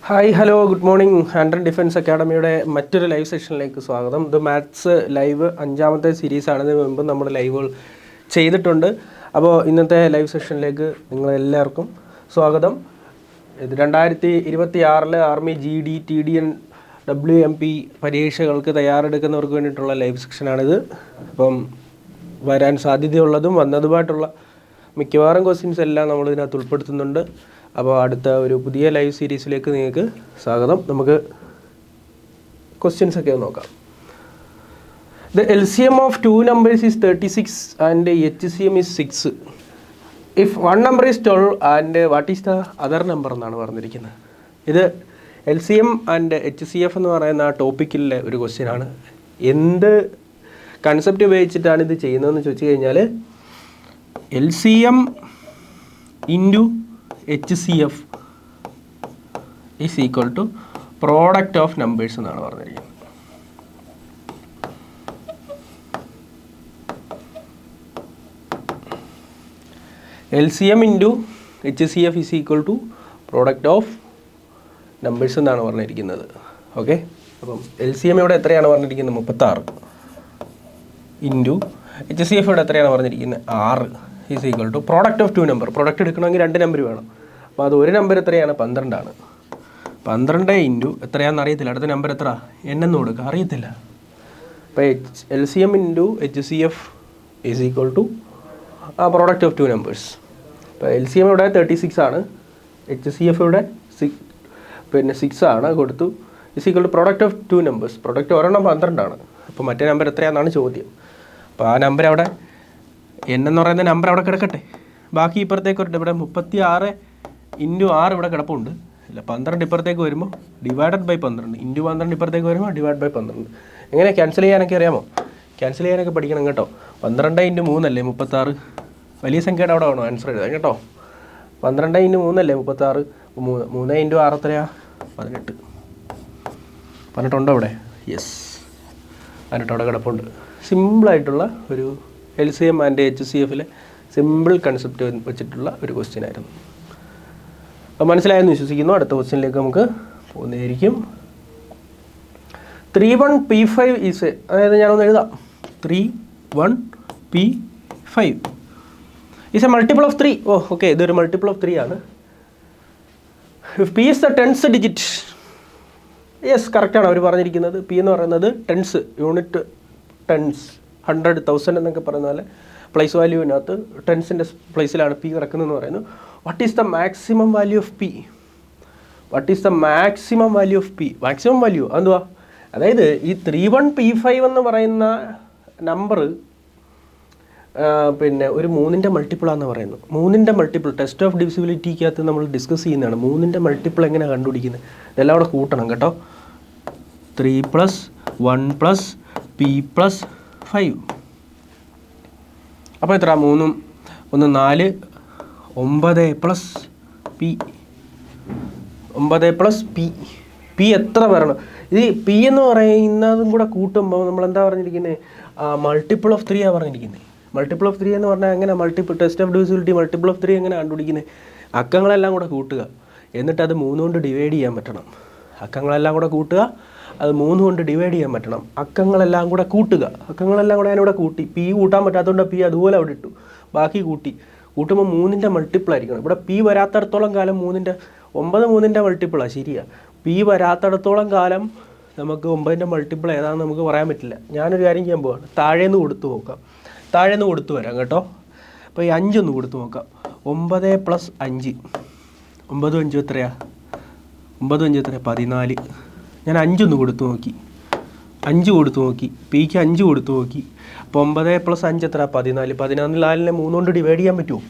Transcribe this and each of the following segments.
Hi hello good morning. ആൻഡ്രൻ defence അക്കാഡമിയുടെ മറ്റൊരു ലൈവ് സെഷനിലേക്ക് സ്വാഗതം. ഇത് മാത്സ് ലൈവ് 5ാമത്തെ സീരീസാണ്. ഇതിന് മുമ്പ് നമ്മൾ ലൈവുകൾ ചെയ്തിട്ടുണ്ട്. അപ്പോൾ ഇന്നത്തെ ലൈവ് സെഷനിലേക്ക് നിങ്ങളെല്ലാവർക്കും സ്വാഗതം. ഇത് 2026 ആർമി GD TDN WMP പരീക്ഷകൾക്ക് തയ്യാറെടുക്കുന്നവർക്ക് വേണ്ടിയിട്ടുള്ള ലൈവ് സെക്ഷനാണിത്. അപ്പം വരാൻ സാധ്യതയുള്ളതും വന്നതുമായിട്ടുള്ള മിക്കവാറും ക്വസ്റ്റ്യൻസ് എല്ലാം നമ്മളിതിനകത്ത് ഉൾപ്പെടുത്തുന്നുണ്ട്. അപ്പോൾ അടുത്ത ഒരു പുതിയ ലൈവ് സീരീസിലേക്ക് നിങ്ങൾക്ക് സ്വാഗതം. നമുക്ക് ക്വസ്റ്റ്യൻസ് ഒക്കെ നോക്കാം. The LCM of two numbers is 36 and HCM is 6. If one number is 12 and what is the other number എന്നാണ് പറഞ്ഞിരിക്കുന്നത്. ഇത് LCM ആൻഡ് HCF എന്ന് പറയുന്ന ആ ടോപ്പിക്കിലെ ഒരു ക്വസ്റ്റ്യനാണ്. എന്ത് കൺസെപ്റ്റ് ഉപയോഗിച്ചിട്ടാണ് ഇത് ചെയ്യുന്നതെന്ന് ചോദിച്ചു കഴിഞ്ഞാൽ LCM into HCF is equal to product of numbers എന്നാണ് പറഞ്ഞിരിക്കുന്നത്. LCM into HCF is equal to product of numbers എന്നാണ് പറഞ്ഞിരിക്കുന്നത്. ഓക്കെ, അപ്പം LCM ഇവിടെ എത്രയാണ് പറഞ്ഞിരിക്കുന്നത്? 36 ഇൻറ്റു HCF ഇവിടെ എത്രയാണ് പറഞ്ഞിരിക്കുന്നത്? 6 is equal to product of two number. Product എടുക്കണമെങ്കിൽ 2 നമ്പർ വേണം. അപ്പോൾ അത് ഒരു നമ്പർ എത്രയാണ്? 12 ആണ്. 12 ഇൻറ്റു എത്രയാണെന്ന് അറിയത്തില്ല. അടുത്ത നമ്പർ എത്ര എന്നു കൊടുക്കുക, അറിയത്തില്ല. അപ്പോൾ LCM into HCF is equal to product of two numbers. അപ്പോൾ LCM ഇവിടെ 36 ആണ്, HCF ഇവിടെ 6 ആണ് കൊടുത്തു. Is equal to product of two numbers. Product ഒരെണ്ണം 12 ആണ്. അപ്പോൾ മറ്റേ നമ്പർ എത്രയാണെന്നാണ് ചോദ്യം. അപ്പോൾ ആ നമ്പർ അവിടെ എന്ന് പറയുന്ന നമ്പർ അവിടെ കിടക്കട്ടെ. ബാക്കി ഇപ്പുറത്തേക്ക് ഇവിടെ 36 ഇൻറ്റു 6 ഇവിടെ കിടപ്പുണ്ട്. ഇല്ല, 12 ഇപ്പുറത്തേക്ക് വരുമ്പോൾ ഡിവൈഡഡ് ബൈ 12 ഇൻറ്റു 12 ഇപ്പുറത്തേക്ക് വരുമ്പോൾ ഡിവൈഡ് ബൈ 12. എങ്ങനെ ക്യാൻസൽ ചെയ്യാനൊക്കെ അറിയാമോ? ക്യാൻസൽ ചെയ്യാനൊക്കെ പഠിക്കണം കേട്ടോ. 12 ഇൻറ്റു 3 അല്ലേ 36. വലിയ സംഖ്യയുടെ അവിടെ വേണോ ആൻസർ എഴുതാൻ കേട്ടോ. 12 ഇൻറ്റു 3 അല്ലേ 36. 3 ഇൻറ്റു 6 എത്രയാ? 18. 18 ഉണ്ടോ അവിടെ? യെസ്, 18 അവിടെ കിടപ്പുണ്ട്. സിമ്പിളായിട്ടുള്ള ഒരു LCM ആൻഡ് HCFിലെ സിമ്പിൾ കൺസെപ്റ്റ് വെച്ചിട്ടുള്ള ഒരു ക്വസ്റ്റ്യൻ ആയിരുന്നു. അപ്പോൾ മനസ്സിലായെന്ന് വിശ്വസിക്കുന്നു. അടുത്ത ക്വസ്റ്റ്യനിലേക്ക് നമുക്ക് പോകുന്നതായിരിക്കും. 31P5 ഈസ്, അതായത് ഞാനൊന്ന് എഴുതാം. 31P5 is A multiple of 3. Okay, ഇതൊരു മൾട്ടിപ്പിൾ ഓഫ് 3 ആണ്. If P is the 10th digit, yes കറക്റ്റാണ് അവർ പറഞ്ഞിരിക്കുന്നത്. P എന്ന് പറയുന്നത് ടെൻസ്, യൂണിറ്റ് ടെൻസ്, 100, 1000 എന്നൊക്കെ പറയുന്ന പോലെ പ്ലേസ് വാല്യൂവിനകത്ത് ടെൻസിൻ്റെ പ്ലേസിലാണ് P കിടക്കുന്നതെന്ന് പറയുന്നു. What is the maximum value of P? What is the maximum value of P? Maximum value അതെന്തുവാ? അതായത് ഈ 31P5 എന്ന് പറയുന്ന നമ്പർ പിന്നെ ഒരു 3ൻ്റെ മൾട്ടിപ്പിളാണെന്ന് പറയുന്നു. 3ൻ്റെ മൾട്ടിപ്പിൾ ടെസ്റ്റ് ഓഫ് ഡിവിസിബിലിറ്റിക്കകത്ത് നമ്മൾ ഡിസ്കസ് ചെയ്യുന്നതാണ്. 3ൻ്റെ മൾട്ടിപ്പിൾ എങ്ങനെ കണ്ടുപിടിക്കുന്നത്? ഇതെല്ലാം കൂടെ കൂട്ടണം കേട്ടോ. 3 + 1 + P + 5. അപ്പോൾ എത്ര? 3 1 4 9 + P. 9 + P. P എത്ര വരണം? ഇത് P എന്ന് പറയുന്നതും കൂടെ കൂട്ടുമ്പോൾ നമ്മൾ എന്താ പറഞ്ഞിരിക്കുന്നത്? മൾട്ടിപ്പിൾ ഓഫ് 3 ആണ് പറഞ്ഞിരിക്കുന്നത്. മൾട്ടിപ്പിൾ ഓഫ് 3 എന്ന് പറഞ്ഞാൽ എങ്ങനെ multiple test of divisibility multiple of 3 എങ്ങനെ കണ്ടുപിടിക്കുന്നത്? അക്കങ്ങളെല്ലാം കൂടെ കൂട്ടുക, എന്നിട്ട് അത് 3 കൊണ്ട് ഡിവൈഡ് ചെയ്യാൻ പറ്റണം. അക്കങ്ങളെല്ലാം കൂടെ കൂട്ടുക, അത് 3 കൊണ്ട് ഡിവൈഡ് ചെയ്യാൻ പറ്റണം. അക്കങ്ങളെല്ലാം കൂടെ കൂട്ടുക, അക്കങ്ങളെല്ലാം കൂടെ അതിനൂടെ കൂട്ടി. P കൂട്ടാൻ പറ്റാത്തതുകൊണ്ട് P അതുപോലെ അവിടെ ഇട്ടു. ബാക്കി കൂട്ടുമ്പോൾ 3ൻ്റെ മൾട്ടിപ്പിൾ ആയിരിക്കണം. ഇവിടെ P വരാത്തടത്തോളം കാലം 9 3ൻ്റെ മൾട്ടിപ്പിളാണ്, ശരിയാണ്. P വരാത്തടത്തോളം കാലം നമുക്ക് 9ൻ്റെ മൾട്ടിപ്പിൾ ഏതാണെന്ന് നമുക്ക് പറയാൻ പറ്റില്ല. ഞാനൊരു കാര്യം ചെയ്യാൻ പോവാണ്. താഴേന്ന് കൊടുത്തു നോക്കാം, താഴേന്ന് കൊടുത്തു വരാം കേട്ടോ. അപ്പോൾ ഈ 5 ഒന്ന് കൊടുത്തു നോക്കാം. 9 + 5, 9 5 എത്രയാ? 9 5 എത്രയാ? 14. ഞാൻ 5 ഒന്ന് കൊടുത്തു നോക്കി, 5 കൊടുത്തു നോക്കി, Pക്ക് 5 കൊടുത്തു നോക്കി. അപ്പോൾ 9 + 5 എത്ര? 14. 14നെ 3 കൊണ്ട് ഡിവൈഡ് ചെയ്യാൻ പറ്റുമോ?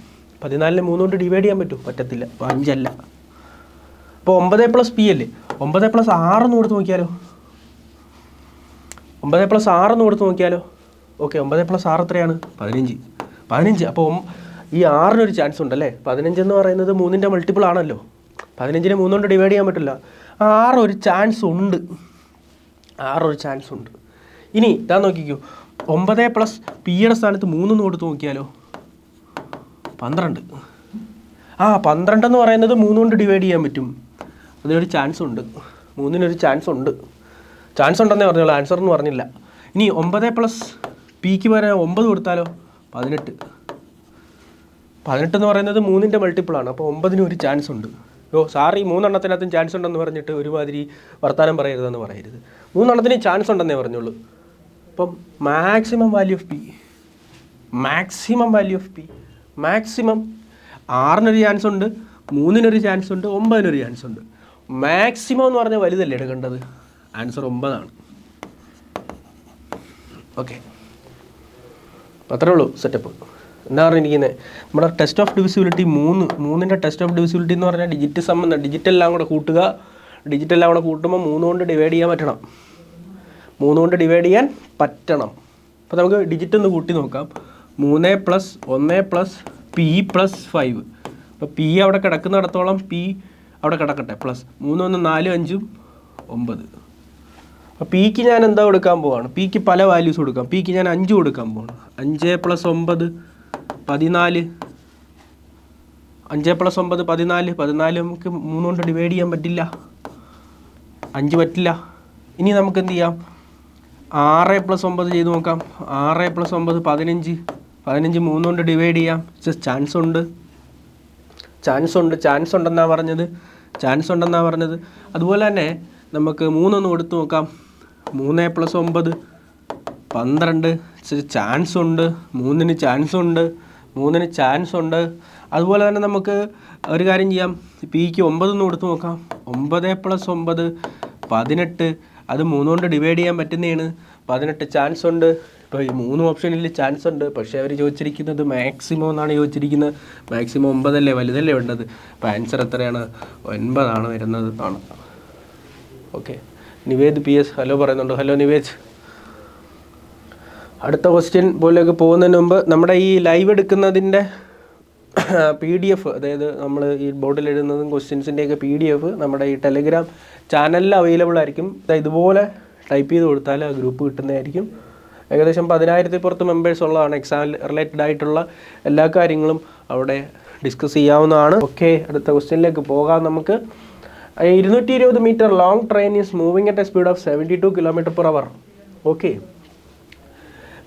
14നെ 3 കൊണ്ട് ഡിവൈഡ് ചെയ്യാൻ പറ്റുമോ? പറ്റത്തില്ല. അപ്പോൾ 5 അല്ല. അപ്പോൾ 9 + P അല്ലേ? 9 + 6 എന്ന് കൊടുത്ത് നോക്കിയാലോ? 9 + 6 എന്ന് കൊടുത്ത് നോക്കിയാലോ? ഓക്കെ, 9 + 6 എത്രയാണ്? 15. അപ്പോൾ ഈ 6-നൊരു ചാൻസ് ഉണ്ടല്ലേ? 15 എന്ന് പറയുന്നത് 3ൻ്റെ മൾട്ടിപ്പിൾ ആണല്ലോ. 15നെ 3 കൊണ്ട് ഡിവൈഡ് ചെയ്യാൻ പറ്റില്ല. 6 ഒരു ചാൻസ് ഉണ്ട്. 6 ഒരു ചാൻസ് ഉണ്ട്. ഇനി ഇതാ നോക്കിക്കോ, 9 + Pയുടെ സ്ഥാനത്ത് 3 എന്ന് കൊടുത്ത് നോക്കിയാലോ? 12. 12 എന്ന് പറയുന്നത് 3 കൊണ്ട് ഡിവൈഡ് ചെയ്യാൻ പറ്റും. അതിനൊരു ചാൻസ് ഉണ്ട്, 3-ന് ചാൻസ് ഉണ്ട്. ചാൻസ് ഉണ്ടെന്നേ പറഞ്ഞോളൂ, ആൻസർ എന്ന് പറഞ്ഞില്ല. ഇനി 9 പ്ലസ് പിക്ക് പകരം 9 കൊടുത്താലോ? 18. 18 എന്ന് പറയുന്നത് 3-ൻ്റെ മൾട്ടിപ്പിളാണ്. അപ്പോൾ 9-ന് ഒരു ചാൻസ് ഉണ്ട്. സാറി 3 ചാൻസ് ഉണ്ടെന്ന് പറഞ്ഞിട്ട് ഒരുമാതിരി വർത്താനം പറയരുതെന്ന് പറയരുത്. 3 ചാൻസ് ഉണ്ടെന്നേ പറഞ്ഞോളൂ. അപ്പം maximum value of P, maximum 6-നൊരു ചാൻസ് ഉണ്ട്, 3-നൊരു ചാൻസ് ഉണ്ട്, 9-നൊരു ചാൻസ് ഉണ്ട്. മാക്സിമം എന്ന് പറഞ്ഞാൽ വലുതല്ലേ എടുക്കേണ്ടത്? ആൻസർ 9 ആണ്. ഓക്കെ, അപ്പോൾ അത്രേ ഉള്ളൂ സെറ്റപ്പ്. എന്താ പറഞ്ഞിരിക്കുന്നത്? നമ്മുടെ ടെസ്റ്റ് ഓഫ് ഡിവിസിബിലിറ്റി 3-ൻ്റെ ടെസ്റ്റ് ഓഫ് ഡിവിസിബിലിറ്റി എന്ന് പറഞ്ഞാൽ ഡിജിറ്റ് സം എന്ന ഡിജിറ്റെല്ലാം കൂടെ കൂട്ടുക. ഡിജിറ്റെല്ലാം കൂടെ കൂട്ടുമ്പോൾ 3 കൊണ്ട് ഡിവൈഡ് ചെയ്യാൻ പറ്റണം. 3 കൊണ്ട് ഡിവൈഡ് ചെയ്യാൻ പറ്റണം. അപ്പോൾ നമുക്ക് ഡിജിറ്റ് ഒന്ന് കൂട്ടി നോക്കാം. 3 + 1 + p + 5. അപ്പോൾ പി അവിടെ കിടക്കുന്നിടത്തോളം പി അവിടെ കിടക്കട്ടെ. പ്ലസ് 3 1 4 5 9. അപ്പോൾ പിക്ക് ഞാൻ എന്താ കൊടുക്കാൻ പോവാണ്? പിക്ക് പല വാല്യൂസ് കൊടുക്കാം. പിക്ക് ഞാൻ 5 കൊടുക്കാൻ പോവാണ്. 5 + 9 14. 5 + 9 14. 14 നമുക്ക് 3 കൊണ്ട് ഡിവൈഡ് ചെയ്യാൻ പറ്റില്ല, 5 പറ്റില്ല. ഇനി നമുക്ക് എന്ത് ചെയ്യാം? 6 + 9 ചെയ്ത് നോക്കാം. 6 + 9 15. 15 3 കൊണ്ട് ഡിവൈഡ് ചെയ്യാം. ചാൻസ് ഉണ്ടെന്നാണ് പറഞ്ഞത്. അതുപോലെ തന്നെ നമുക്ക് 3 ഒന്ന് കൊടുത്ത് നോക്കാം. 3 + 9 12. ചാൻസ് ഉണ്ട്, 3-ന് ചാൻസ് ഉണ്ട്. അതുപോലെ തന്നെ നമുക്ക് ഒരു കാര്യം ചെയ്യാം. പിക്ക് 9 ഒന്ന് കൊടുത്ത് നോക്കാം. 9 + 9 18. അത് 3 കൊണ്ട് ഡിവൈഡ് ചെയ്യാൻ പറ്റുന്നതാണ്. 18 ചാൻസ് ഉണ്ട്. ഇപ്പോൾ ഈ 3 ഓപ്ഷനിൽ ചാൻസ് ഉണ്ട്. പക്ഷേ അവർ ചോദിച്ചിരിക്കുന്നത് മാക്സിമം എന്നാണ് ചോദിച്ചിരിക്കുന്നത്. മാക്സിമം 9 അല്ലേ, വലുതല്ലേ വേണ്ടത്. അപ്പോൾ ആൻസർ എത്രയാണ്? 9 ആണ് വരുന്നത് ആണ്. ഓക്കെ, നിവേദ് PS ഹലോ പറയുന്നുണ്ട്. ഹലോ നിവേദ്. അടുത്ത ക്വസ്റ്റ്യൻ പോലെയൊക്കെ പോകുന്നതിന് മുമ്പ് നമ്മുടെ ഈ ലൈവ് എടുക്കുന്നതിൻ്റെ PDF, അതായത് നമ്മൾ ഈ ബോർഡിൽ എഴുതുന്നതും ക്വസ്റ്റ്യൻസിൻ്റെയൊക്കെ PDF നമ്മുടെ ഈ ടെലിഗ്രാം ചാനലിൽ അവൈലബിൾ ആയിരിക്കും. ഇതുപോലെ ടൈപ്പ് ചെയ്ത് കൊടുത്താൽ ആ ഗ്രൂപ്പ് കിട്ടുന്നതായിരിക്കും. ഏകദേശം 10,000-ൽ പുറത്ത് മെമ്പേഴ്സ് ഉള്ളതാണ്. എക്സാം റിലേറ്റഡ് ആയിട്ടുള്ള എല്ലാ കാര്യങ്ങളും അവിടെ ഡിസ്കസ് ചെയ്യാവുന്നതാണ്. ഓക്കെ, അടുത്ത ക്വസ്റ്റ്യനിലേക്ക് പോകാം നമുക്ക്. 220 metre long train is moving at a speed of 72 km/h. Okay,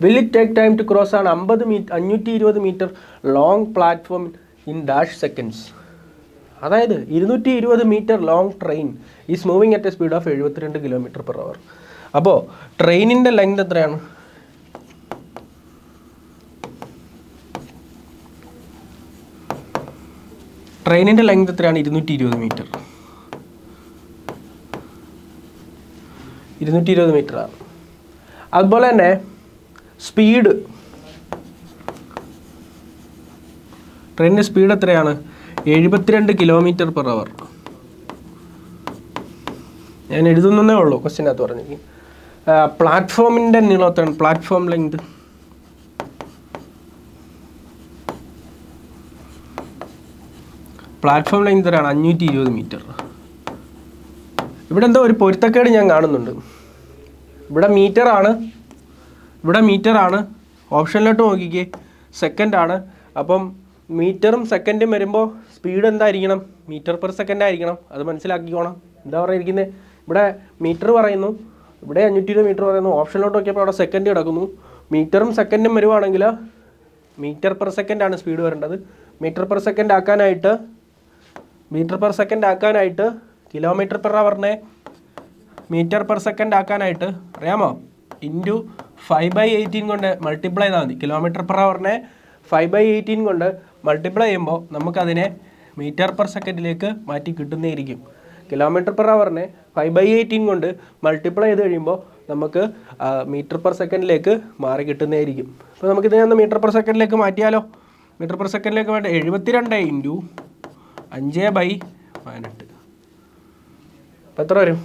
will it take time to cross an 520 metre long platform in dash seconds? അതായത് 220 metre long train is moving at a speed of 72 km/h. അപ്പോൾ ട്രെയിനിൻ്റെ length എത്രയാണ്? ട്രെയിനിൻ്റെ length എത്രയാണ്? 220 metre. 220 മീറ്ററാണ്. അതുപോലെ തന്നെ speed, ട്രെയിനിൻ്റെ സ്പീഡ് എത്രയാണ്? 72 km/h. ഞാൻ എഴുതുന്നതേ ഉള്ളൂ, ക്വസ്റ്റ്യനകത്ത് പറഞ്ഞിരിക്കും. പ്ലാറ്റ്ഫോമിൻ്റെ നീളം എത്രയാണ്? പ്ലാറ്റ്ഫോം ലെങ്ത് എത്രയാണ്? 520 മീറ്റർ. ഇവിടെ എന്തോ ഒരു പൊരുത്തക്കേട് ഞാൻ കാണുന്നുണ്ട്. ഇവിടെ മീറ്ററാണ്, ഓപ്ഷനിലോട്ട് നോക്കിക്കേ, സെക്കൻഡാണ്. അപ്പം മീറ്ററും സെക്കൻഡും വരുമ്പോൾ സ്പീഡ് എന്തായിരിക്കണം? m/s ആയിരിക്കണം. അത് മനസ്സിലാക്കിക്കോണം. എന്താ പറഞ്ഞിരിക്കുന്നത്? ഇവിടെ മീറ്റർ പറയുന്നു, ഇവിടെ 520 മീറ്റർ പറയുന്നു. ഓപ്ഷനിലോട്ട് നോക്കിയപ്പോൾ അവിടെ സെക്കൻഡ് കിടക്കുന്നു. മീറ്ററും സെക്കൻഡും വരുവാണെങ്കിൽ m/s ആണ് സ്പീഡ് വരേണ്ടത്. m/s ആക്കാനായിട്ട് km/h m/s ആക്കാനായിട്ട് അറിയാമോ? ഇൻറ്റു 5/18 കൊണ്ട് മൾട്ടിപ്ലൈ ചെയ്താൽ മതി. km/h 5/18 കൊണ്ട് മൾട്ടിപ്ലൈ ചെയ്യുമ്പോൾ നമുക്കതിനെ m/s മാറ്റി കിട്ടുന്നതായിരിക്കും. km/h 5/18 കൊണ്ട് മൾട്ടിപ്ലൈ ചെയ്ത് കഴിയുമ്പോൾ നമുക്ക് m/s മാറി കിട്ടുന്നതായിരിക്കും. അപ്പോൾ നമുക്കിതിനെ ഒന്ന് m/s മാറ്റിയാലോ? m/s വേണ്ട 72 ഇൻറ്റു 5/18. അപ്പോൾ എത്ര വരും?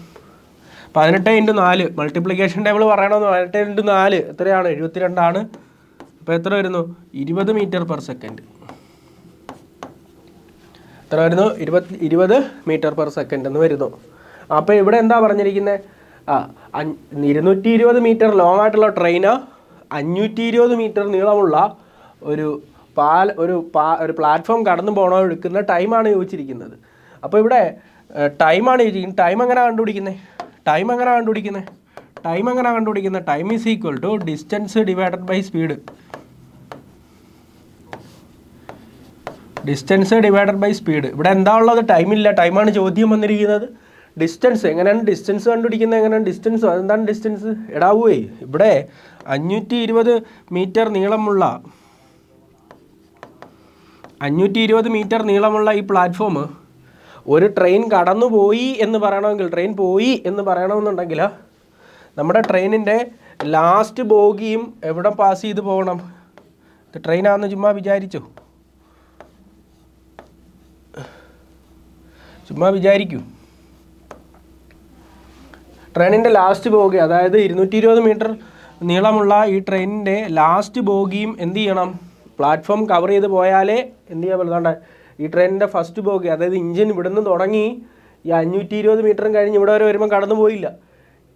18 × 4 മൾട്ടിപ്ലിക്കേഷൻ ടേബിൾ പറയണമെന്ന്. 18 × 4 എത്രയാണ്? 72 ആണ്. അപ്പോൾ എത്ര വരുന്നു? 20 m/s. എത്ര വരുന്നു? 20 m/s എന്ന് വരുന്നു. അപ്പോൾ ഇവിടെ എന്താ പറഞ്ഞിരിക്കുന്നത്? 220 മീറ്റർ ലോങ് ആയിട്ടുള്ള ട്രെയിന് 520 മീറ്റർ നീളമുള്ള ഒരു പ്ലാറ്റ്ഫോം കടന്നു പോകണോ എടുക്കുന്ന ടൈമാണ് ചോദിച്ചിരിക്കുന്നത്. അപ്പോൾ ഇവിടെ ടൈമാണ് ചോദിച്ചിരിക്കുന്നത്. ടൈം എങ്ങനെ കണ്ടുപിടിക്കുന്നത്? Time is equal to distance divided by speed. ഇവിടെ എന്താ ഉള്ളത്? ടൈമില്ല. ടൈമാണ് ചോദ്യം വന്നിരിക്കുന്നത്. ഡിസ്റ്റൻസ് എങ്ങനെയാണ് ഡിസ്റ്റൻസ് കണ്ടുപിടിക്കുന്നത്? അതെന്താണ് ഡിസ്റ്റൻസ്? എടാവേ ഇവിടെ 520 മീറ്റർ നീളമുള്ള ഈ പ്ലാറ്റ്ഫോം ഒരു ട്രെയിൻ കടന്നുപോയി എന്ന് പറയണമെങ്കിൽ, ട്രെയിൻ പോയി എന്ന് പറയണമെന്നുണ്ടെങ്കിൽ നമ്മുടെ ട്രെയിനിൻ്റെ ലാസ്റ്റ് ബോഗിയും എവിടെ പാസ് ചെയ്ത് പോകണം? ഇത് ട്രെയിനാണെന്ന് ചുമ്മാ വിചാരിക്കൂ. ട്രെയിനിൻ്റെ ലാസ്റ്റ് ബോഗി, അതായത് 220 മീറ്റർ നീളമുള്ള ഈ ട്രെയിനിൻ്റെ ലാസ്റ്റ് ബോഗിയും എന്ത് ചെയ്യണം? പ്ലാറ്റ്ഫോം കവർ ചെയ്ത് പോയാലേ എന്ത് ചെയ്യാൻ പറ്റുന്നുണ്ട്? ഈ ട്രെയിനിൻ്റെ ഫസ്റ്റ് ബോഗി, അതായത് ഇഞ്ചിൻ ഇവിടുന്ന് തുടങ്ങി ഈ 520 മീറ്ററും കഴിഞ്ഞ് ഇവിടെ വരെ വരുമ്പോൾ കടന്നു പോയില്ല.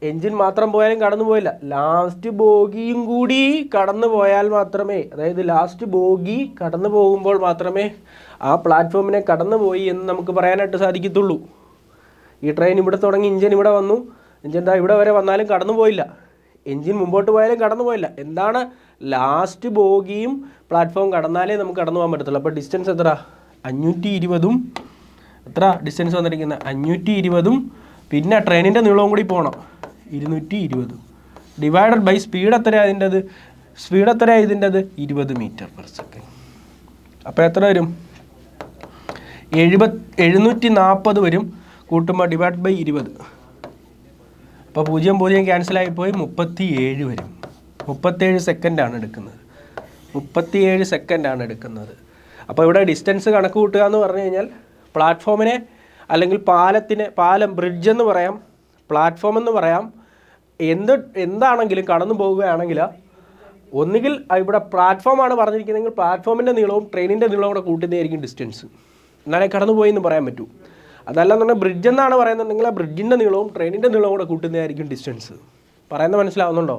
എൻജിൻ മാത്രം പോയാലും കടന്നു പോയില്ല. ലാസ്റ്റ് ബോഗിയും കൂടി കടന്നു പോയാൽ മാത്രമേ, അതായത് ലാസ്റ്റ് ബോഗി കടന്നു പോകുമ്പോൾ മാത്രമേ ആ പ്ലാറ്റ്ഫോമിനെ കടന്നു പോയി എന്ന് നമുക്ക് പറയാനായിട്ട് സാധിക്കത്തുള്ളൂ. ഈ ട്രെയിൻ ഇവിടെ തുടങ്ങി ഇഞ്ചിൻ ഇവിടെ വന്നു, എൻജിൻ ഇവിടെ വരെ വന്നാലും കടന്നു പോയില്ല. എൻജിൻ മുമ്പോട്ട് പോയാലും കടന്നു പോയില്ല. എന്താണ്? ലാസ്റ്റ് ബോഗിയും പ്ലാറ്റ്ഫോം കടന്നാലേ നമുക്ക് കടന്നു പോകാൻ പറ്റത്തുള്ളൂ. അപ്പോൾ ഡിസ്റ്റൻസ് എത്ര? 520ഉം എത്ര ഡിസ്റ്റൻസ് വന്നിരിക്കുന്നത്? 520ഉം പിന്നെ ട്രെയിനിൻ്റെ നീളവും കൂടി പോകണം, 220 ഡിവൈഡഡ് ബൈ സ്പീഡ് എത്രയാണ് ഇതിൻ്റെത്? 20 മീറ്റർ പെർ സെക്കൻഡ്. അപ്പോൾ എത്ര വരും? 740 വരും. കൂട്ടുമ്പോൾ ഡിവൈഡ് ബൈ 20. അപ്പോൾ 0 ക്യാൻസലായിപ്പോയി, 37 വരും. 37 സെക്കൻഡാണ് എടുക്കുന്നത്. അപ്പോൾ ഇവിടെ ഡിസ്റ്റൻസ് കണക്ക് കൂട്ടുക എന്ന് പറഞ്ഞു കഴിഞ്ഞാൽ പ്ലാറ്റ്ഫോമിനെ അല്ലെങ്കിൽ പാലം ബ്രിഡ്ജ് എന്ന് പറയാം, പ്ലാറ്റ്ഫോം എന്ന് പറയാം, എന്താണെങ്കിലും കടന്നു പോവുകയാണെങ്കിൽ ഒന്നുകിൽ ഇവിടെ പ്ലാറ്റ്ഫോമാണ് പറഞ്ഞിരിക്കുന്നതെങ്കിൽ പ്ലാറ്റ്ഫോമിൻ്റെ നീളവും ട്രെയിനിൻ്റെ നീളവും കൂടെ കൂട്ടുന്നതായിരിക്കും ഡിസ്റ്റൻസ്. എന്നാലേ കടന്നു പോയി എന്ന് പറയാൻ പറ്റൂ. അതല്ലെന്നുണ്ടെങ്കിൽ ബ്രിഡ്ജ് എന്നാണ് പറയുന്നുണ്ടെങ്കിൽ ആ ബ്രിഡ്ജിൻ്റെ നീളവും ട്രെയിനിൻ്റെ നീളവും കൂടെ കൂട്ടുന്നതായിരിക്കും ഡിസ്റ്റൻസ്. പറയുന്നത് മനസ്സിലാവുന്നുണ്ടോ?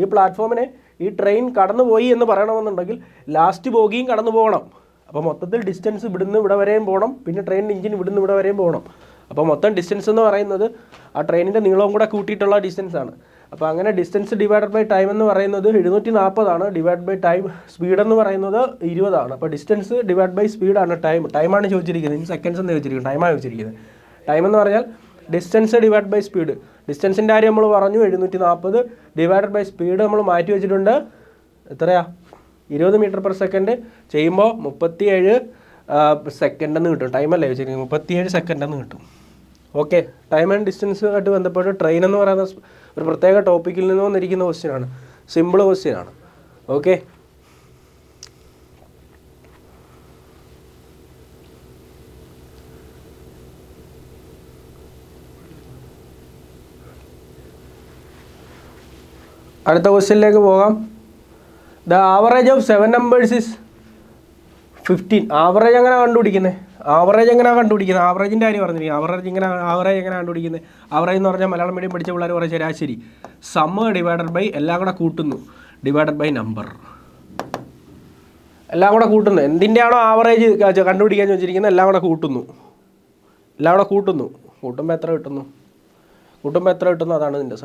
ഈ പ്ലാറ്റ്ഫോമിനെ ഈ ട്രെയിൻ കടന്നു പോയി എന്ന് പറയണമെന്നുണ്ടെങ്കിൽ ലാസ്റ്റ് ബോഗിയും കടന്നു പോകണം. അപ്പോൾ മൊത്തത്തിൽ ഡിസ്റ്റൻസ് ഇവിടുന്ന് ഇവിടെ വരെയും പോകണം, പിന്നെ ട്രെയിനിൻ്റെ എഞ്ചിൻ ഇവിടുന്ന് ഇവിടെ വരെയും പോകണം. അപ്പോൾ മൊത്തം ഡിസ്റ്റൻസ് എന്ന് പറയുന്നത് ആ ട്രെയിനിൻ്റെ നീളവും കൂടെ കൂട്ടിയിട്ടുള്ള ഡിസ്റ്റൻസാണ്. അപ്പോൾ അങ്ങനെ ഡിസ്റ്റൻസ് ഡിവൈഡഡ് ബൈ ടൈം എന്ന് പറയുന്നത് 740 ഡിവൈഡ് ബൈ ടൈം സ്പീഡ് എന്ന് പറയുന്നത് 20. അപ്പോൾ ഡിസ്റ്റൻസ് ഡിവൈഡ് ബൈ സ്പീഡാണ് ടൈമാണ് ചോദിച്ചിരിക്കുന്നത്. ഇനി സെക്കൻഡ്സ് എന്ന് ചോദിച്ചിരിക്കുന്നത്, ടൈമാണ് ചോദിച്ചിരിക്കുന്നത്. ടൈം എന്ന് പറഞ്ഞാൽ ഡിസ്റ്റൻസ് ഡിവൈഡ് ബൈ സ്പീഡ്. ഡിസ്റ്റൻസിൻ്റെ കാര്യം നമ്മൾ പറഞ്ഞു 740 ഡിവൈഡഡ് ബൈ സ്പീഡ് നമ്മൾ മാറ്റി വെച്ചിട്ടുണ്ട്. എത്രയാ? 20 മീറ്റർ പെർ സെക്കൻഡ് ചെയ്യുമ്പോൾ 37 സെക്കൻഡെന്ന് കിട്ടും. ടൈമല്ലേ വെച്ചിരിക്കുന്നത്? 37 സെക്കൻഡെന്ന് കിട്ടും. ഓക്കെ, ടൈം ആൻഡ് ഡിസ്റ്റൻസ് ആയിട്ട് ബന്ധപ്പെട്ട് ട്രെയിൻ എന്ന് പറയുന്ന ഒരു പ്രത്യേക ടോപ്പിക്കിൽ നിന്ന് വന്നിരിക്കുന്ന ക്വസ്റ്റ്യനാണ്. സിമ്പിൾ ക്വസ്റ്റ്യനാണ്. ഓക്കെ, അടുത്ത ക്വസ്റ്റ്യനിലേക്ക് പോകാം. The average of 7 numbers is 15. Average എങ്ങനെ കണ്ടുപിടിക്കുന്നത്? ആവറേജിൻ്റെ കാര്യം പറഞ്ഞിരിക്കുന്നത്. ആവറേജ് എങ്ങനെ കണ്ടുപിടിക്കുന്നത്? ആവറേജ് എന്ന് പറഞ്ഞാൽ മലയാളം മീഡിയം പഠിച്ച പിള്ളേർ പറയും ശരാശരി. സമ്മ് ഡിവൈഡഡ് ബൈ എല്ലാം കൂടെ കൂട്ടുന്നു, ഡിവൈഡഡ് ബൈ നമ്പർ. എല്ലാം കൂടെ കൂട്ടുന്നു. എന്തിൻ്റെയാണോ ആവറേജ് കണ്ടുപിടിക്കാൻ വെച്ചിരിക്കുന്നത് എല്ലാം കൂടെ കൂട്ടുന്നു. കൂട്ടുമ്പോൾ എത്ര കിട്ടുന്നു? അതാണ് ഇതിൻ്റെ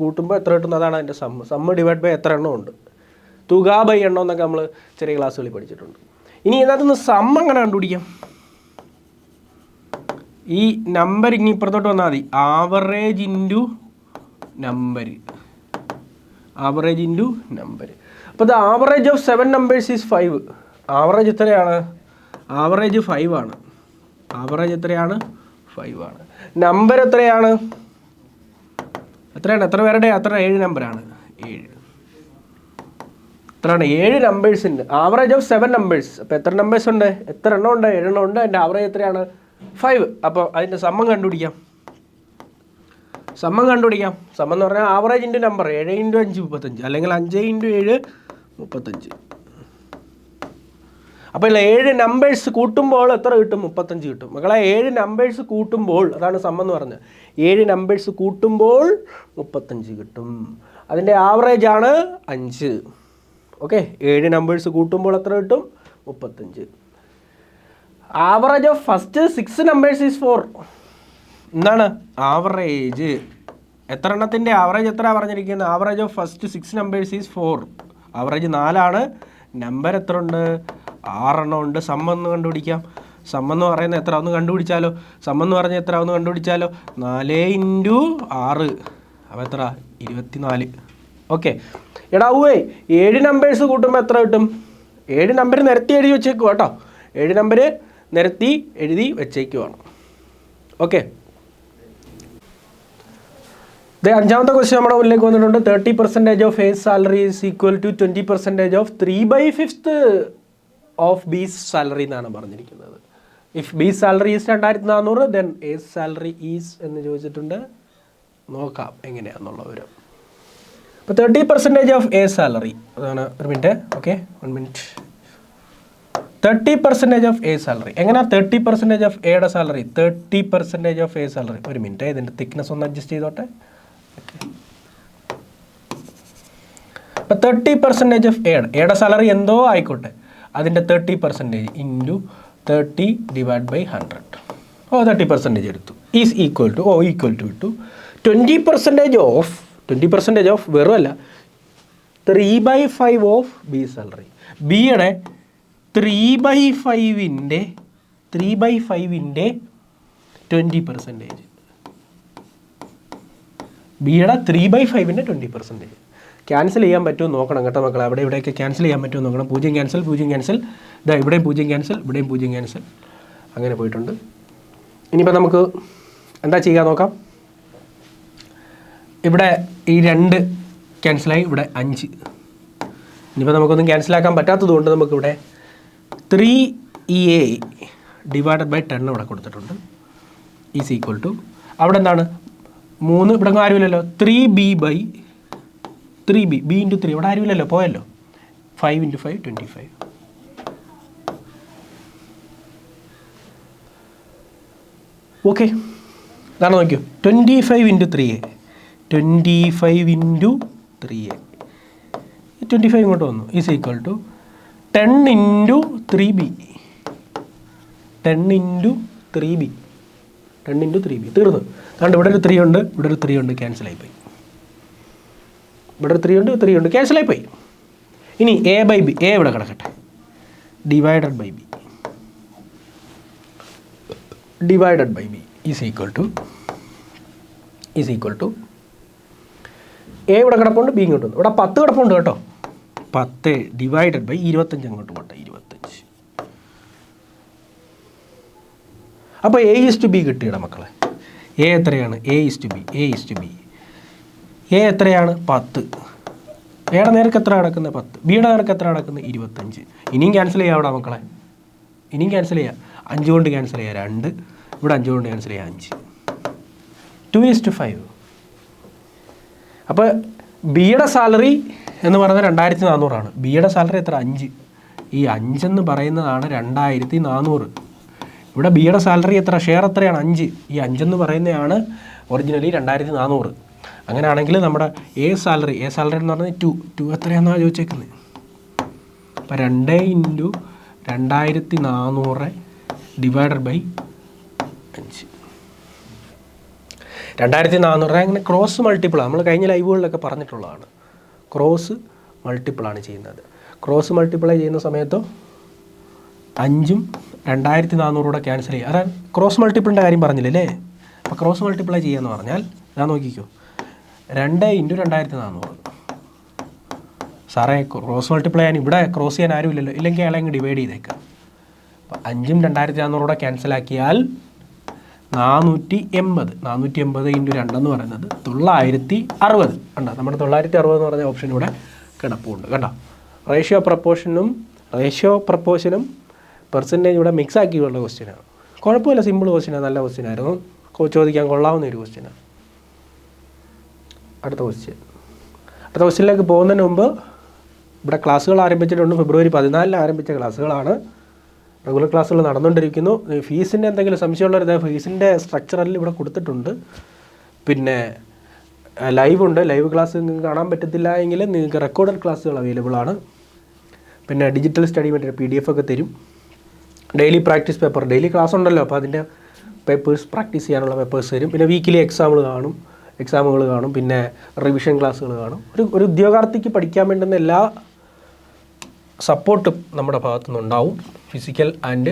കൂട്ടുമ്പോൾ എത്ര കിട്ടുന്നു അതാണ് അതിൻ്റെ സമ്മ് ഡിവൈഡ് ബൈ എത്ര എണ്ണം ഉണ്ട്. തുക ബൈ എണ്ണം എന്നൊക്കെ നമ്മൾ ചെറിയ ക്ലാസ്സുകളിൽ പഠിച്ചിട്ടുണ്ട്. ഇനി ഇതിനകത്തുനിന്ന് സമ്മ് എങ്ങനെ കണ്ടുപിടിക്കാം? ഈ നമ്പർ ഇനി ഇപ്പുറത്തോട്ട് വന്നാൽ മതി. Average into number. അപ്പോൾ the average of 7 numbers is 5. Average എത്രയാണ്? ആവറേജ് 5 ആണ്. നമ്പർ എത്രയാണ്? എത്ര പേരുടെ? 7 നമ്പറാണ്. 7 നമ്പേഴ്സിൻ്റെ ആവറേജ് ഓഫ് 7 നമ്പേഴ്സ്. അപ്പോൾ എത്ര നമ്പേഴ്സ് ഉണ്ട്? എത്ര എണ്ണം ഉണ്ട്? 7 എണ്ണം ഉണ്ട്. അതിൻ്റെ ആവറേജ് എത്രയാണ്? 5. അപ്പോൾ അതിൻ്റെ സമ്മം കണ്ടുപിടിക്കാം. സമ്മം എന്ന് പറഞ്ഞാൽ ആവറേജ് ഇൻറ്റു നമ്പർ. 7 × 5 35, അല്ലെങ്കിൽ 5 × 7 35. അപ്പോൾ 7 നമ്പേഴ്സ് കൂട്ടുമ്പോൾ എത്ര കിട്ടും? 35 കിട്ടും. മക്കളെ 7 നമ്പേഴ്സ് കൂട്ടുമ്പോൾ, അതാണ് സമ്മം എന്ന് പറഞ്ഞത്. 7 നമ്പേഴ്സ് കൂട്ടുമ്പോൾ 35 കിട്ടും. അതിൻ്റെ ആവറേജ് ആണ് 5. ഓക്കെ, 7 നമ്പേഴ്സ് കൂട്ടുമ്പോൾ എത്ര കിട്ടും? 35. Average of first 6 numbers is 4. എന്താണ് ആവറേജ്, എത്ര എണ്ണത്തിൻ്റെ ആവറേജ് എത്ര പറഞ്ഞിരിക്കുന്നത്? Average of first 6 numbers is 4. Average 4 number എത്ര ഉണ്ട്? 6 ഉണ്ട്. സമ്മെന്ന് കണ്ടുപിടിക്കാം. സമ്മെന്ന് പറയുന്നത് എത്ര ഒന്ന് കണ്ടുപിടിച്ചാലോ? സമ്മെന്ന് പറഞ്ഞാൽ എത്ര ഒന്ന് കണ്ടുപിടിച്ചാലോ? 4 × 6 അപ്പോൾ എത്ര? 24. ഓക്കെ. എടാ 7 നമ്പേഴ്സ് കൂട്ടുമ്പോൾ എത്ര കിട്ടും? 7 നമ്പർ നിരത്തി എഴുതി വെച്ചേക്കുക കേട്ടോ. 7 നമ്പർ നിരത്തി എഴുതി വെച്ചേക്കുവാണ്. ഓക്കെ. അഞ്ചാമത്തെ ക്വസ്റ്റ്യൻ നമ്മുടെ മുന്നിലേക്ക് വന്നിട്ടുണ്ട്. 30% of A salary is equal to 20% of 3/5 of B's salary എന്നാണ് പറഞ്ഞിരിക്കുന്നത്. If B salary is 2400 then A salary is എന്ന് ചോദിച്ചിട്ടുണ്ട്. നോക്കാം എങ്ങനെയാണെന്നുള്ള വിവരം. അപ്പോൾ 30% ഓഫ് എ സാലറി അതാണ്. ഒരു minute. Okay, 1 minute. 30% of A salary എങ്ങനെയാ? 30% ഓഫ് എയുടെ സാലറി, 30% ഓഫ് എ സാലറി. ഒരു മിനിറ്റ്, ഇതിൻ്റെ തിക്നെസ് ഒന്ന് അഡ്ജസ്റ്റ് ചെയ്തോട്ടെ. അപ്പോൾ 30% ഓഫ് എയുടെ സാലറി എന്തോ ആയിക്കോട്ടെ, അതിൻ്റെ 30% ഇൻറ്റു 30 ഡിവൈഡ് ബൈ 100. 30% എടുത്തു. ഈസ് ഈക്വൽ ടു ഇട്ടു 20% ഓഫ് വെറും അല്ല 3/5 ഓഫ് ബി സാലറി. ബിയുടെ 3/5ൻ്റെ 20%. ബിയുടെ 3/5ൻ്റെ 20%. ക്യാൻസൽ ചെയ്യാൻ പറ്റുമോ നോക്കണം കേട്ടോ മക്കളെ. അവിടെ ഇവിടെയൊക്കെ ക്യാൻസൽ ചെയ്യാൻ പറ്റുമോ നോക്കണം. 0 ക്യാൻസൽ, 0 ക്യാൻസൽ, ഇതാ ഇവിടെയും 0 ക്യാൻസൽ, ഇവിടെയും 0 ക്യാൻസൽ, അങ്ങനെ പോയിട്ടുണ്ട്. ഇനിയിപ്പോൾ നമുക്ക് എന്താ ചെയ്യുക നോക്കാം. ഇവിടെ ഈ 2 ക്യാൻസലായി, ഇവിടെ 5. ഇനിയിപ്പോൾ നമുക്കൊന്നും ക്യാൻസലാക്കാൻ പറ്റാത്തത് കൊണ്ട് നമുക്കിവിടെ 3a ഡിവൈഡഡ് ബൈ 10 ഇവിടെ കൊടുത്തിട്ടുണ്ട്. ഈസ് ഈക്വൽ ടു അവിടെ എന്താണ് 3, ഇവിടെ ആരുമില്ലല്ലോ, 3b ബൈ 3b, b × 3 ഇവിടെ ആരുമില്ലല്ലോ, പോയല്ലോ. 5 × 5 25. ഓക്കെ, ഇതാണ് നോക്കിയോ. 25 × 3a, 25 × 3a, 25 ഇങ്ങോട്ട് വന്നു. Is equal to 10 × 3b, 10 × 3b, 10 × 3b. തീർന്നു. അതുകൊണ്ട് ഇവിടെ ഒരു 3 ഉണ്ട്, ഇവിടെ ഒരു 3 ഉണ്ട്, ക്യാൻസലായിപ്പോയി. ഇവിടെ ഒരു 3 ഉണ്ട്, 3 ഉണ്ട്, ക്യാൻസലായിപ്പോയി. ഇനി a ബൈ ബി, a ഇവിടെ കിടക്കട്ടെ, divided by B, divided by B is equal to a ഇവിടെ കിടപ്പുണ്ട്, ബി ഇങ്ങോട്ട് വന്നു. ഇവിടെ 10 കിടപ്പുണ്ട് കേട്ടോ. 10 ഡിവൈഡഡ് ബൈ 25 അങ്ങോട്ട് പോട്ടെ, 25. അപ്പോൾ a ഈസ് ടു ബി കിട്ടിയിട മക്കളെ. a എത്രയാണ്? a is to B, a is to B. a എത്രയാണ്? 10. എയുടെ നേർക്ക് എത്ര കിടക്കുന്നത്? 10. ബിയുടെ നേർക്ക് എത്ര കിടക്കുന്നത്? 25. ഇനിയും ക്യാൻസൽ ചെയ്യാം അവിടെ മക്കളെ, ഇനിയും ക്യാൻസൽ ചെയ്യാം. 5 കൊണ്ട് ക്യാൻസൽ ചെയ്യാം 2, ഇവിടെ 5 കൊണ്ട് ക്യാൻസൽ ചെയ്യാം 5. 2:5. അപ്പോൾ ബിയുടെ സാലറി എന്ന് പറയുന്നത് 2400 ബിയുടെ സാലറി എത്ര? 5. ഈ 5 എന്ന് പറയുന്നതാണ് 2400. ഇവിടെ ബിയുടെ സാലറി എത്ര? ഷെയർ എത്രയാണ്? 5. ഈ 5 എന്ന് പറയുന്നതാണ് ഒറിജിനലി 2400. അങ്ങനെയാണെങ്കിൽ നമ്മുടെ എ സാലറി എന്ന് പറഞ്ഞാൽ 2 എത്രയാണെന്നാണ് ചോദിച്ചേക്കുന്നത്. അപ്പോൾ 2 × 2400 ഡിവൈഡഡ് ബൈ 5. 2400 അങ്ങനെ ക്രോസ് മൾട്ടിപ്പിളാണ്. നമ്മൾ കഴിഞ്ഞ ലൈവുകളിലൊക്കെ പറഞ്ഞിട്ടുള്ളതാണ്. ക്രോസ് മൾട്ടിപ്പിളാണ് ചെയ്യുന്നത്. ക്രോസ് മൾട്ടിപ്ലൈ ചെയ്യുന്ന സമയത്ത് 5ഉം 2400 ക്യാൻസൽ ചെയ്യുക. അതാണ് ക്രോസ് മൾട്ടിപ്പിളിൻ്റെ കാര്യം പറഞ്ഞില്ലേ. അപ്പോൾ ക്രോസ് മൾട്ടിപ്ലൈ ചെയ്യാന്ന് പറഞ്ഞാൽ ഞാൻ നോക്കിക്കോ, 2 × 2400. സാറേ ക്രോസ് മൾട്ടിപ്ലൈ ചെയ്യാൻ ഇവിടെ ക്രോസ് ചെയ്യാൻ ആരുമില്ലല്ലോ, ഇല്ലെങ്കിൽ അയാളെ അങ്ങ് ഡിവൈഡ് ചെയ്തേക്കാം. അപ്പോൾ 5ഉം 2400 ക്യാൻസലാക്കിയാൽ 480. 480 × 2 എന്ന് പറയുന്നത് 960. കണ്ടോ, നമ്മുടെ 960 എന്ന് പറഞ്ഞ ഓപ്ഷൻ ഇവിടെ കിടപ്പുണ്ട്. കണ്ടോ, റേഷ്യോ പ്രപ്പോർഷനും പെർസെൻറ്റേജ് ഇവിടെ മിക്സ് ആക്കിയുള്ള ക്വസ്റ്റ്യനാണ്. കുഴപ്പമില്ല, സിമ്പിൾ ക്വസ്റ്റ്യനാണ്, നല്ല ക്വസ്റ്റ്യനായിരുന്നു, ചോദിക്കാൻ കൊള്ളാവുന്ന ഒരു ക്വസ്റ്റ്യനാണ്. അടുത്ത ക്വസ്റ്റ്യനിലേക്ക് പോകുന്നതിന് മുമ്പ് ഇവിടെ ക്ലാസ്സുകൾ ആരംഭിച്ചിട്ടുണ്ട്. ഫെബ്രുവരി 14 ആരംഭിച്ച ക്ലാസ്സുകളാണ്. റെഗുലർ ക്ലാസ്സുകൾ നടന്നുകൊണ്ടിരിക്കുന്നു. ഫീസിൻ്റെ എന്തെങ്കിലും സംശയമുള്ളവർ ഫീസിൻ്റെ സ്ട്രക്ചറിൽ ഇവിടെ കൊടുത്തിട്ടുണ്ട്. പിന്നെ ലൈവ് ഉണ്ട്, ലൈവ് ക്ലാസ് നിങ്ങൾക്ക് കാണാൻ പറ്റത്തില്ല എങ്കിൽ നിങ്ങൾക്ക് റെക്കോർഡഡ് ക്ലാസ്സുകൾ അവൈലബിൾ ആണ്. പിന്നെ ഡിജിറ്റൽ സ്റ്റഡി മെറ്റീരിയൽ PDF ഒക്കെ തരും. Daily practice paper, daily class ഉണ്ടല്ലോ, അപ്പോൾ അതിൻ്റെ പേപ്പേഴ്സ് പ്രാക്ടീസ് ചെയ്യാനുള്ള പേപ്പേഴ്സ് തരും. പിന്നെ വീക്കിലി എക്സാമുകൾ കാണും, പിന്നെ റിവിഷൻ ക്ലാസ്സുകൾ കാണും. ഒരു ഉദ്യോഗാർത്ഥിക്ക് പഠിക്കാൻ വേണ്ടുന്ന എല്ലാ സപ്പോർട്ടും നമ്മുടെ ഭാഗത്തുനിന്നുണ്ടാവും. ഫിസിക്കൽ ആൻഡ്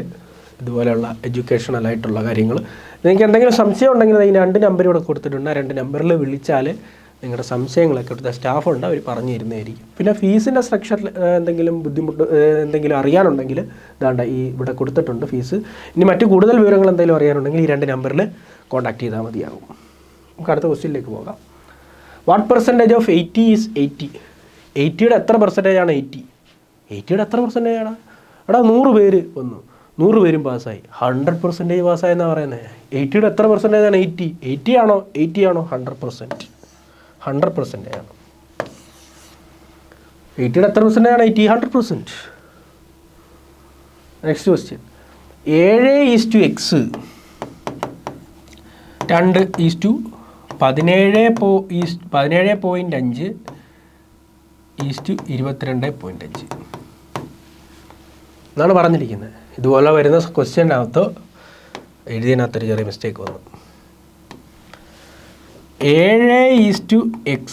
ഇതുപോലെയുള്ള എഡ്യൂക്കേഷണലായിട്ടുള്ള കാര്യങ്ങൾ. നിങ്ങൾക്ക് എന്തെങ്കിലും സംശയം ഉണ്ടെങ്കിൽ ഈ 2 നമ്പർ ഇവിടെ കൊടുത്തിട്ടുണ്ട്. ആ 2 നമ്പറിൽ വിളിച്ചാൽ നിങ്ങളുടെ സംശയങ്ങളൊക്കെ ഇവിടുത്തെ സ്റ്റാഫുണ്ട്, അവർ പറഞ്ഞു തരുന്നതായിരിക്കും. പിന്നെ ഫീസിൻ്റെ സ്ട്രക്ചറിൽ എന്തെങ്കിലും ബുദ്ധിമുട്ട് എന്തെങ്കിലും അറിയാനുണ്ടെങ്കിൽ ഇതാണ്ട് ഈ ഇവിടെ കൊടുത്തിട്ടുണ്ട് ഫീസ്. ഇനി മറ്റു കൂടുതൽ വിവരങ്ങൾ എന്തെങ്കിലും അറിയാനുണ്ടെങ്കിൽ ഈ 2 നമ്പറിൽ കോൺടാക്ട് ചെയ്താൽ മതിയാകും. നമുക്ക് അടുത്ത ക്വസ്റ്റ്യനിലേക്ക് പോകാം. What percentage of 80 is 80? 80യുടെ എത്ര പെർസെൻറ്റേജാണ് 80? 80യുടെ എത്ര പെർസെൻറ്റേജാണ്? എടാ 100 പേര് വന്നു, 100 പേരും പാസ്സായി, 100% പാസ്സായെന്നാണ് പറയുന്നത്. 80യുടെ എത്ര പെർസെൻറ്റേജാണ് 80? 80 ആണോ 100%? 100% ആണ്. 80യുടെ എത്ര പെർസെൻറ്റേജാണ് 80? 100%. Next question. 7:x 2:17.5:22.5 എന്നാണ് പറഞ്ഞിരിക്കുന്നത്. ഇതുപോലെ വരുന്ന ക്വസ്റ്റ്യനകത്ത് എഴുതിയതിനകത്തൊരു ചെറിയ മിസ്റ്റേക്ക് വന്നു. 7:x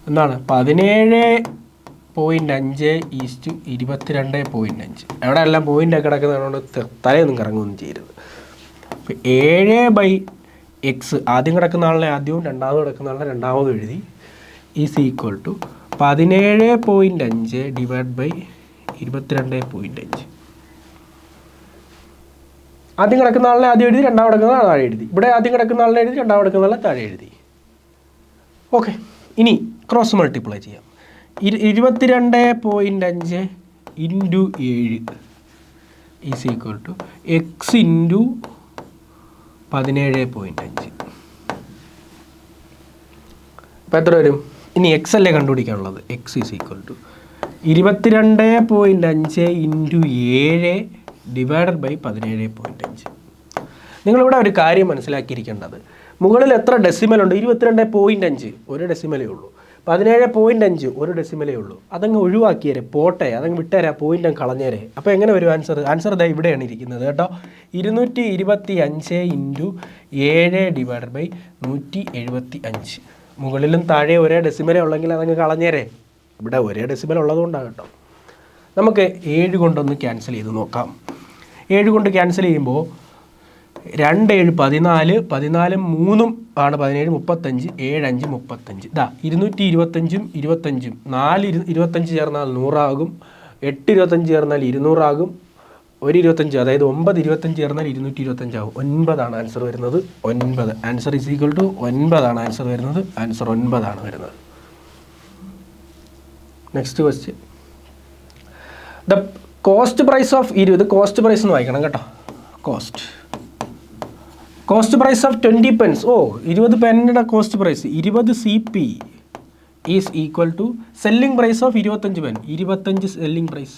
എന്താണ് 17.5:22.5. അവിടെ എല്ലാം പോയിൻ്റൊക്കെ കിടക്കുന്നതുകൊണ്ട് തലയൊന്നും കറങ്ങുകയൊന്നും ചെയ്യരുത്. അപ്പോൾ 7/x ആദ്യം കിടക്കുന്ന ആളിനെ ആദ്യവും രണ്ടാമത് കിടക്കുന്ന ആളിനെ രണ്ടാമതും എഴുതി. Is equal to 17.5 /22.5. ആദ്യം കിടക്കുന്ന ആളിനെ ആദ്യം എഴുതി, രണ്ടാമത് കിടക്കുന്ന ആൾ താഴെ എഴുതി. ഇവിടെ ആദ്യം കിടക്കുന്ന ആളിനെ എഴുതി, രണ്ടാമത് കിടക്കുന്ന ആളെ താഴെ എഴുതി. ഓക്കെ, ഇനി ക്രോസ് മൾട്ടിപ്ലൈ ചെയ്യാം. 22.5 × 7 ഈസ് ഈക്വൽ ടു x × 17.5. അപ്പോൾ എത്ര വരും? ഇനി എക്സ് അല്ലേ കണ്ടുപിടിക്കാനുള്ളത്. X is equal to 22.5 × 7 / 17.5. നിങ്ങളിവിടെ ഒരു കാര്യം മനസ്സിലാക്കിയിരിക്കേണ്ടത്, മുകളിൽ എത്ര ഡെസിമലുണ്ട്? 22.5 ഒരു ഡെസിമലേ ഉള്ളൂ. 17.5 ഒരു ഡെസിമലേ ഉള്ളൂ. അതങ്ങ് ഒഴിവാക്കിയേരെ, പോട്ടെ, അതങ്ങ് വിട്ടേരാ, പോയിൻ്റ് അങ്ങ് കളഞ്ഞേരെ. അപ്പോൾ എങ്ങനെ വരും ആൻസർ? ആൻസർ ഇതാ ഇവിടെയാണ് ഇരിക്കുന്നത് കേട്ടോ. 225 × 7 / 175. മുകളിലും താഴെ ഒരേ ഡെസിമലേ ഉള്ളെങ്കിൽ അതങ്ങ് കളഞ്ഞേരെ. ഇവിടെ ഒരേ ഡെസിമൽ ഉള്ളതുകൊണ്ടാണ് കേട്ടോ. നമുക്ക് 7 കൊണ്ടൊന്ന് ക്യാൻസൽ ചെയ്ത് നോക്കാം. 7 കൊണ്ട് ക്യാൻസൽ ചെയ്യുമ്പോൾ 2 7 14, 14 3 ആണ് 17, 35, 7 5 35. ഇതാ 225 25, 4 25 ചേർന്നാൽ 100 ആകും, 8 25 ചേർന്നാൽ 200 ആകും, 1 25 അതായത് 9 25 ചേർന്നാൽ 225 ആകും. 9 ആണ് ആൻസർ വരുന്നത്. 9 ആൻസർ ഈസ് ഈക്വൽ ടു 9 ആണ് ആൻസർ വരുന്നത്. ആൻസർ 9 ആണ് വരുന്നത്. Next question. The cost price of 20, cost price എന്ന് വായിക്കണം കേട്ടോ. Cost price of 20 pence. 20 പെന്നിൻ്റെ cost price 20 CP is equal to selling price of 25 pence. 25 selling price.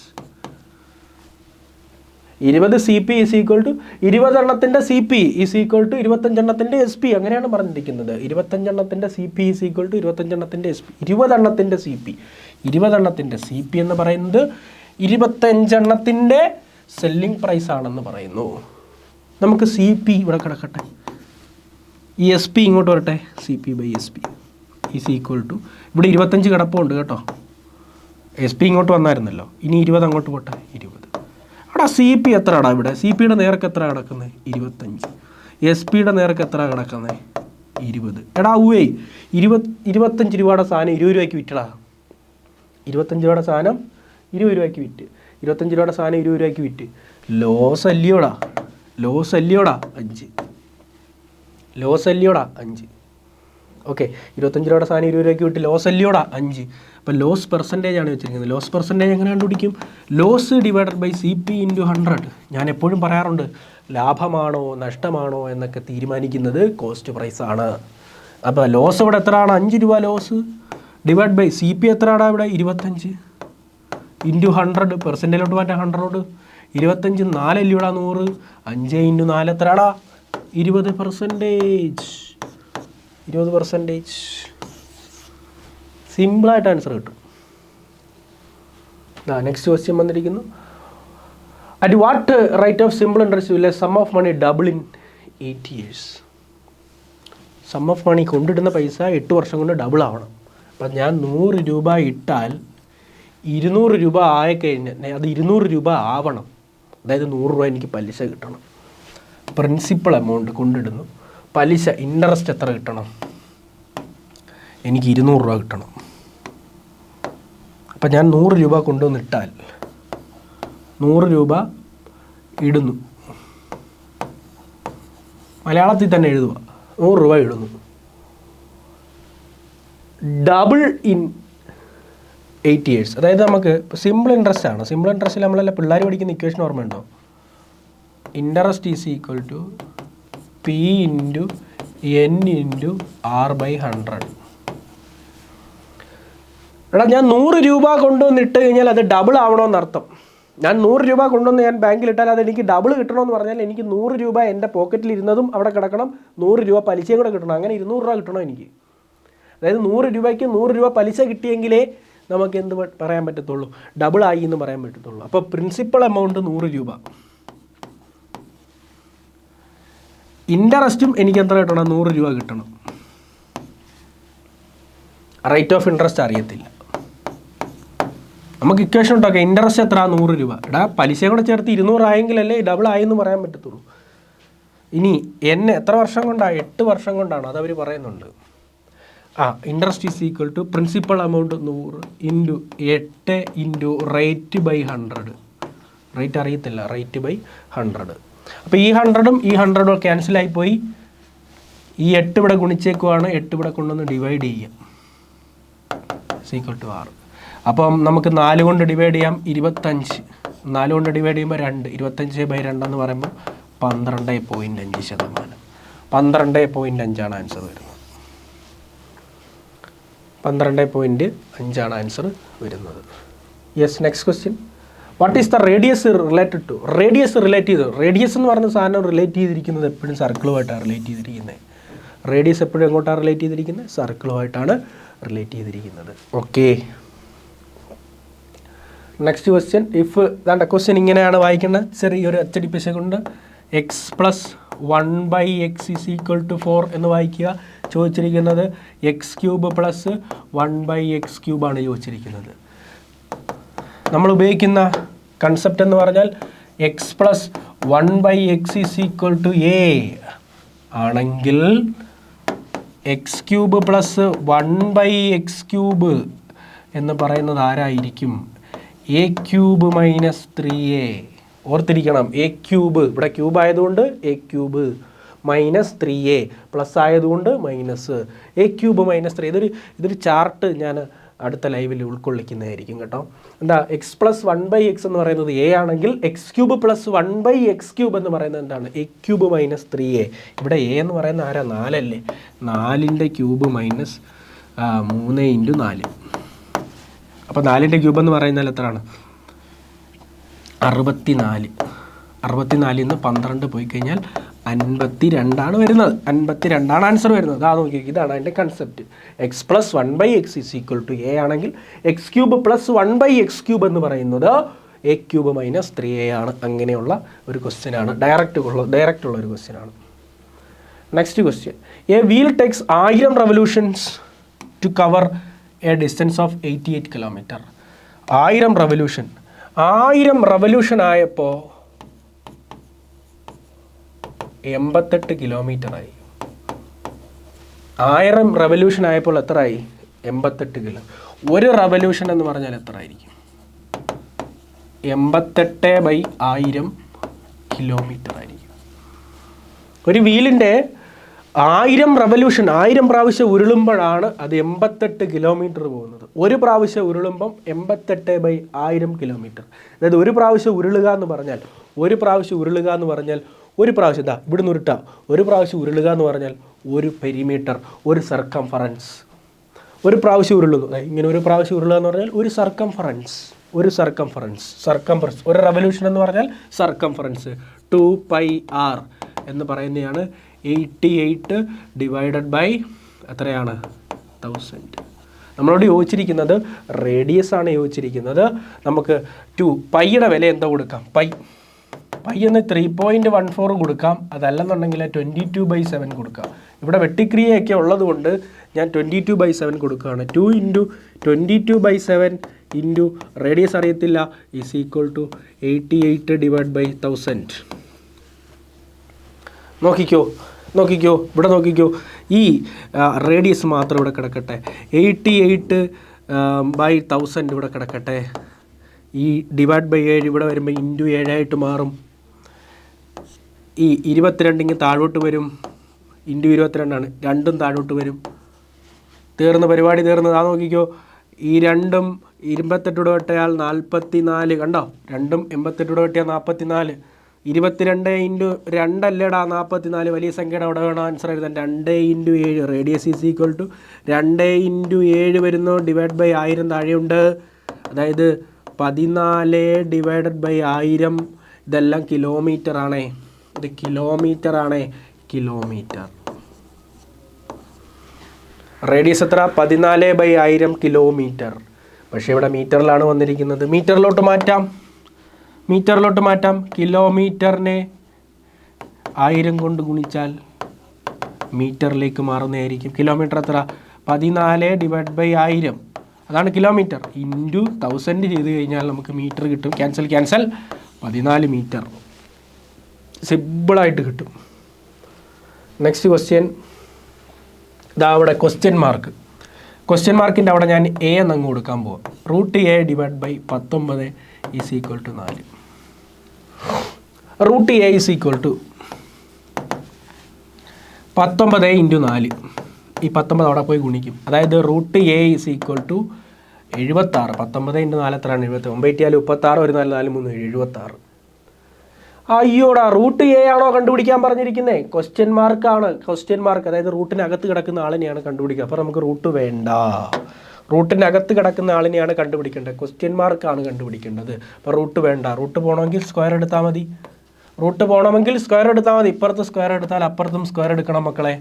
20 CP is equal to 20 എണ്ണത്തിൻ്റെ CP is equal to 25 എണ്ണത്തിൻ്റെ SP. അങ്ങനെയാണ് പറഞ്ഞിരിക്കുന്നത്. 25 എണ്ണത്തിൻ്റെ CP is equal to 25 എണ്ണത്തിൻ്റെ SP. 20 എണ്ണത്തിൻ്റെ CP, 20 എണ്ണത്തിൻ്റെ CP എന്ന് പറയുന്നത് 25 എണ്ണത്തിൻ്റെ സെല്ലിംഗ് പ്രൈസ് ആണെന്ന് പറയുന്നു. നമുക്ക് CP ഇവിടെ കിടക്കട്ടെ, ഈ SP ഇങ്ങോട്ട് വരട്ടെ. CP/SP ഈസ് ഈക്വൽ ടു, ഇവിടെ 25 കിടപ്പുണ്ട് കേട്ടോ. SP ഇങ്ങോട്ട് വന്നായിരുന്നല്ലോ, ഇനി 20 അങ്ങോട്ട് പോട്ടെ. 20. അവിടെ CP എത്ര ആടാ? ഇവിടെ CPയുടെ നേർക്ക് എത്ര കിടക്കുന്നത്? 25. SP-യുടെ നേർക്ക് എത്ര കിടക്കുന്നത്? 20. എടാ 25 രൂപയുടെ സാധനം 20 രൂപയ്ക്ക് വിറ്റടാ. 25 രൂപയുടെ സാധനം 20 രൂപയ്ക്ക് വിറ്റ്. 25 രൂപയുടെ സാധനം 20 രൂപയ്ക്ക് വിറ്റ്. ലോസ് അല്ലയോടാ? 5. ലോസ് അല്ലയോടാ? 5. ഓക്കെ, 25 രൂപയുടെ സാധനം 20 രൂപയ്ക്ക് വിട്ട് ലോസ് അല്ലയോടാ? 5. അപ്പോൾ ലോസ് പെർസെൻറ്റേജ് ആണ് വെച്ചിരിക്കുന്നത്. ലോസ് പെർസെൻറ്റേജ് എങ്ങനെ കണ്ടുപിടിക്കും? Loss / CP × 100. ഞാൻ എപ്പോഴും പറയാറുണ്ട്, ലാഭമാണോ നഷ്ടമാണോ എന്നൊക്കെ തീരുമാനിക്കുന്നത് കോസ്റ്റ് പ്രൈസ് ആണ്. അപ്പോൾ ലോസ് ഇവിടെ എത്ര ആണ്? 5 രൂപ ലോസ് / CP എത്രയാടാ ഇവിടെ? 25 × 100. പെർസെൻറ്റേജിലോട്ട് മാറ്റാം 100. 25 4 അല്ലയോടാ 100. 5 × 4 എത്രയാടാ? 20%. 20%. സിമ്പിളായിട്ട് ആൻസർ കിട്ടും. നെക്സ്റ്റ് ക്വസ്റ്റ്യൻ വന്നിരിക്കുന്നു. At what rate of simple interest will a sum of money double in 8 years? Sum of money കൊണ്ടിടുന്ന പൈസ 8 വർഷം കൊണ്ട് ഡബിൾ ആവണം. അപ്പം ഞാൻ 100 രൂപ ഇട്ടാൽ 200 രൂപ ആയിക്കഴിഞ്ഞാൽ അത് 200 രൂപ ആവണം. അതായത് 100 രൂപ എനിക്ക് പലിശ കിട്ടണം. പ്രിൻസിപ്പൽ എമൗണ്ട് കൊണ്ടിടുന്നു, പലിശ ഇൻട്രസ്റ്റ് എത്ര കിട്ടണം? എനിക്ക് 200 രൂപ കിട്ടണം. അപ്പം ഞാൻ 100 രൂപ കൊണ്ടുവന്നിട്ടാൽ 100 രൂപ ഇടുന്നു, മലയാളത്തിൽ തന്നെ എഴുതുക, 100 രൂപ ഇടുന്നു, ഡബിൾ ഇൻ 8 years. അതായത് നമുക്ക് സിമ്പിൾ ഇൻട്രസ്റ്റ് ആണ്. സിമ്പിൾ ഇൻട്രസ്റ്റിൽ നമ്മളെല്ലാം പിള്ളേർ പഠിക്കുന്ന ഇക്വേഷൻ ഓർമ്മയുണ്ടോ? Interest is equal to P into N into R by 100. എടാ ഞാൻ 100 രൂപ കൊണ്ടുവന്നിട്ട് കഴിഞ്ഞാൽ അത് ഡബിൾ ആവണമെന്നർത്ഥം. ഞാൻ 100 രൂപ കൊണ്ടുവന്ന് ഞാൻ ബാങ്കിലിട്ടാൽ അത് എനിക്ക് ഡബിൾ കിട്ടണമെന്ന് പറഞ്ഞാൽ എനിക്ക് 100 രൂപ എൻ്റെ പോക്കറ്റിൽ ഇരുന്നതും അവിടെ കിടക്കണം, 100 രൂപ പലിശയും കൂടെ കിട്ടണം. അങ്ങനെ 200 രൂപ കിട്ടണം എനിക്ക്. അതായത് 100 രൂപയ്ക്ക് 100 രൂപ പലിശ കിട്ടിയെങ്കിലേ നമുക്ക് എന്ത് പറയാൻ പറ്റത്തുള്ളൂ? ഡബിൾ ആയി എന്ന് പറയാൻ പറ്റത്തുള്ളൂ. അപ്പോൾ പ്രിൻസിപ്പൽ എമൗണ്ട് 100 രൂപ, ഇൻട്രസ്റ്റും എനിക്ക് എത്ര കിട്ടണം? 100 രൂപ കിട്ടണം. റേറ്റ് ഓഫ് ഇൻട്രസ്റ്റ് അറിയത്തില്ല. നമുക്ക് ഇക്വേഷൻ ഉണ്ടാക്കാം, ഇൻട്രസ്റ്റ് എത്ര? 100 രൂപ. എടാ പലിശയും കൂടെ ചേർത്ത് 200 ആയെങ്കിലല്ലേ ഡബിൾ ആയെന്ന് പറയാൻ പറ്റത്തുള്ളൂ. ഇനി എന്നെ എത്ര വർഷം കൊണ്ടാണ്? 8 വർഷം കൊണ്ടാണ്, അതവർ പറയുന്നുണ്ട്. Interest is equal to principal amount 100 into 8 into rate by 100. Rate അറിയത്തില്ല, റേറ്റ് ബൈ 100. അപ്പോൾ ഈ 100ഉം ഈ 100ഉം ക്യാൻസലായിപ്പോയി. ഈ 8 ഇവിടെ ഗുണിച്ചേക്കുവാണ്, 8 ഇവിടെ കൊണ്ടുവന്ന് ഡിവൈഡ് ചെയ്യാം, ഈക്വൽ ടു 6. അപ്പം നമുക്ക് 4 കൊണ്ട് ഡിവൈഡ് ചെയ്യാം, 25. 4 കൊണ്ട് ഡിവൈഡ് ചെയ്യുമ്പോൾ 2, 25/2 എന്ന് പറയുമ്പോൾ 12.5%. 12.5 ആൻസർ വരുന്നത്. 12.5 ആൻസർ വരുന്നത്. Yes, next question. What is the radius related to? Radius relate ചെയ്ത്, റേഡിയസ് എന്ന് പറയുന്ന സാധനം റിലേറ്റ് ചെയ്തിരിക്കുന്നത് എപ്പോഴും സർക്കിളുമായിട്ടാണ് റിലേറ്റ് ചെയ്തിരിക്കുന്നത്. റേഡിയസ് എപ്പോഴും എങ്ങോട്ടാണ് റിലേറ്റ് ചെയ്തിരിക്കുന്നത്? സർക്കിളുമായിട്ടാണ് റിലേറ്റ് ചെയ്തിരിക്കുന്നത്. Okay, next question. ഇഫ് ദാണ്ട ക്വസ്റ്റ്യൻ ഇങ്ങനെയാണ് വായിക്കേണ്ടത്, ചെറിയൊരു അച്ചടിപ്പിശ കൊണ്ട്. X plus 1/x is equal to 4 എന്ന് വായിക്കുക. ചോദിച്ചിരിക്കുന്നത് x³ പ്ലസ് 1/x³ ആണ് ചോദിച്ചിരിക്കുന്നത്. നമ്മൾ ഉപയോഗിക്കുന്ന കൺസെപ്റ്റ് എന്ന് പറഞ്ഞാൽ x plus 1/x is equal to a ആണെങ്കിൽ x³ പ്ലസ് 1/x³ എന്ന് പറയുന്നത് ആരായിരിക്കും? a³ minus 3a. ഓർത്തിരിക്കണം, a³ ഇവിടെ ക്യൂബ് ആയതുകൊണ്ട് a³ മൈനസ് 3a, പ്ലസ് ആയതുകൊണ്ട് മൈനസ്. a³ minus 3. ഇതൊരു ചാർട്ട് ഞാൻ അടുത്ത ലൈവിൽ ഉൾക്കൊള്ളിക്കുന്നതായിരിക്കും കേട്ടോ. എന്താ എക്സ് പ്ലസ് 1/x എന്ന് പറയുന്നത് a ആണെങ്കിൽ x³ പ്ലസ് 1/x³ എന്ന് പറയുന്നത് എന്താണ്? a³ minus 3a. ഇവിടെ a എന്ന് പറയുന്നത് ആരാ? 4 അല്ലേ? 4ൻ്റെ ക്യൂബ് മൈനസ് 3 ഇൻറ്റു 4. അപ്പോൾ 4ൻ്റെ ക്യൂബ് എന്ന് പറയുന്നത് എത്രയാണ്? 64. 64ൽ നിന്ന് 12 പോയി കഴിഞ്ഞാൽ 52 വരുന്നത്. 52 ആൻസർ വരുന്നത്. അതാ നോക്കി, ഇതാണ് അതിൻ്റെ concept. X plus 1/x is equal to a ആണെങ്കിൽ x³ പ്ലസ് 1/x³ എന്ന് പറയുന്നത് a³ മൈനസ് 3a ആണ്. അങ്ങനെയുള്ള ഒരു ക്വസ്റ്റ്യൻ ആണ്, ഡയറക്റ്റ് ഉള്ള ഒരു ക്വസ്റ്റ്യൻ ആണ്. Next question. A wheel takes 1000 revolutions to cover a distance of 88 kilometre. 1000 revolution ആയപ്പോൾ 88 കിലോമീറ്ററായി. 1000 റെവല്യൂഷൻ ആയപ്പോൾ എത്രയായി? 88 കിലോ. ഒരു റെവല്യൂഷൻ എന്ന് പറഞ്ഞാൽ എത്ര ആയിരിക്കും? 88/1000 കിലോമീറ്റർ ആയിരിക്കും. ഒരു വീലിൻ്റെ 1000 റെവല്യൂഷൻ, 1000 പ്രാവശ്യം ഉരുളുമ്പോഴാണ് അത് 88 കിലോമീറ്റർ പോകുന്നത്. ഒരു പ്രാവശ്യം ഉരുളുമ്പം 88/1000 കിലോമീറ്റർ. അതായത് ഒരു പ്രാവശ്യം ഉരുളുക എന്ന് പറഞ്ഞാൽ ഒരു പ്രാവശ്യം ഇതാ ഇവിടുന്ന് ഉരുട്ടാം. ഒരു പ്രാവശ്യം ഉരുളുക എന്ന് പറഞ്ഞാൽ ഒരു പെരിമീറ്റർ, ഒരു സർക്കംഫറൻസ്. ഒരു പ്രാവശ്യം ഉരുളുന്നു, ഇങ്ങനെ ഒരു പ്രാവശ്യം ഉരുളുക എന്ന് പറഞ്ഞാൽ ഒരു സർക്കംഫറൻസ്. ഒരു റെവല്യൂഷൻ എന്ന് പറഞ്ഞാൽ സർക്കംഫറൻസ്. 2πr എന്ന് പറയുന്നതാണ് 88 ഡിവൈഡഡ് ബൈ എത്രയാണ്? 1000. നമ്മളോട് ചോദിച്ചിരിക്കുന്നത് റേഡിയസ് ആണ് ചോദിച്ചിരിക്കുന്നത്. നമുക്ക് 2 പൈയുടെ വില എന്താ കൊടുക്കാം? പൈ പൈ എന്ന് 3.14 കൊടുക്കാം, അതല്ലെന്നുണ്ടെങ്കിൽ 22/7 കൊടുക്കാം. ഇവിടെ വെട്ടിക്രിയയൊക്കെ ഉള്ളത് കൊണ്ട് ഞാൻ 22/7 കൊടുക്കുകയാണ്. 2 × 22/7 ഇൻറ്റു റേഡിയസ് അറിയത്തില്ല ഈസ് ഈക്വൽ ടു 88/1000. നോക്കിക്കോ ഇവിടെ നോക്കിക്കോ, ഈ റേഡിയസ് മാത്രം ഇവിടെ കിടക്കട്ടെ. 88/1000 ഇവിടെ കിടക്കട്ടെ. ഈ /7 ഇവിടെ വരുമ്പോൾ ഇൻറ്റു 7 മാറും. ഈ 22 താഴോട്ട് വരും, ഇൻറ്റു 22 രണ്ടും താഴോട്ട് വരും. തീർന്ന പരിപാടി തീർന്നത്. നോക്കിക്കോ, ഈ രണ്ടും 28 വെട്ടിയാൽ 44. കണ്ടോ, രണ്ടും 88 വെട്ടിയാൽ 44. 22 × 2 അല്ലേടാ 44. വലിയ സംഖ്യയുടെ അവിടെ വേണം ആൻസർ എഴുതാൻ. 2 × 7 റേഡിയസ് ഈസ് ഈക്വൽ ടു 2 × 7 വരുന്നു /1000 താഴെയുണ്ട്. അതായത് 14/1000. ഇതെല്ലാം കിലോമീറ്റർ ആണേ, ഇത് കിലോമീറ്റർ ആണേ, കിലോമീറ്റർ. റേഡിയസ് എത്ര? 14/1000 കിലോമീറ്റർ. പക്ഷേ ഇവിടെ മീറ്ററിലാണ് വന്നിരിക്കുന്നത്. മീറ്ററിലോട്ട് മാറ്റാം. കിലോമീറ്ററിനെ 1000 കൊണ്ട് ഗുണിച്ചാൽ മീറ്ററിലേക്ക് മാറുന്നതായിരിക്കും. കിലോമീറ്റർ എത്ര? 14/1000. അതാണ് കിലോമീറ്റർ. ഇൻറ്റു 1000 ചെയ്ത് കഴിഞ്ഞാൽ നമുക്ക് മീറ്റർ കിട്ടും. Cancel 14 metre. സിമ്പിളായിട്ട് കിട്ടും. Next question. ഇതാ അവിടെ ക്വസ്റ്റ്യൻ മാർക്കിൻ്റെ അവിടെ ഞാൻ എ എന്നങ്ങ് കൊടുക്കാൻ പോവാം. √a/19 is equal to 4. √a is equal to 19 × 4. ഈ 19 അവിടെ പോയി ഗുണിക്കും. അതായത് √a ഈസ് ഈക്വൽ ടു 76. 19 × 4 എത്രയാണ്? 70. 9 × 36, 1 4 4 3 76. അയ്യോടാ, √a ആണോ കണ്ടുപിടിക്കാൻ പറഞ്ഞിരിക്കുന്നത്? ക്വസ്റ്റ്യൻ മാർക്കാണ്. ക്വസ്റ്റ്യൻ മാർക്ക് അതായത് റൂട്ടിനകത്ത് കിടക്കുന്ന ആളിനെയാണ് കണ്ടുപിടിക്കുക. അപ്പോൾ നമുക്ക് റൂട്ട് വേണ്ട. റൂട്ടിനകത്ത് കിടക്കുന്ന ആളിനെയാണ് കണ്ടുപിടിക്കേണ്ടത്. ക്വസ്റ്റ്യൻ മാർക്കാണ് കണ്ടുപിടിക്കേണ്ടത്. അപ്പോൾ റൂട്ട് വേണ്ട. റൂട്ട് പോകണമെങ്കിൽ സ്ക്വയർ എടുത്താൽ മതി. ഇപ്പുറത്ത് സ്ക്വയർ എടുത്താൽ അപ്പുറത്തും സ്ക്വയർ എടുക്കണം മക്കളെ.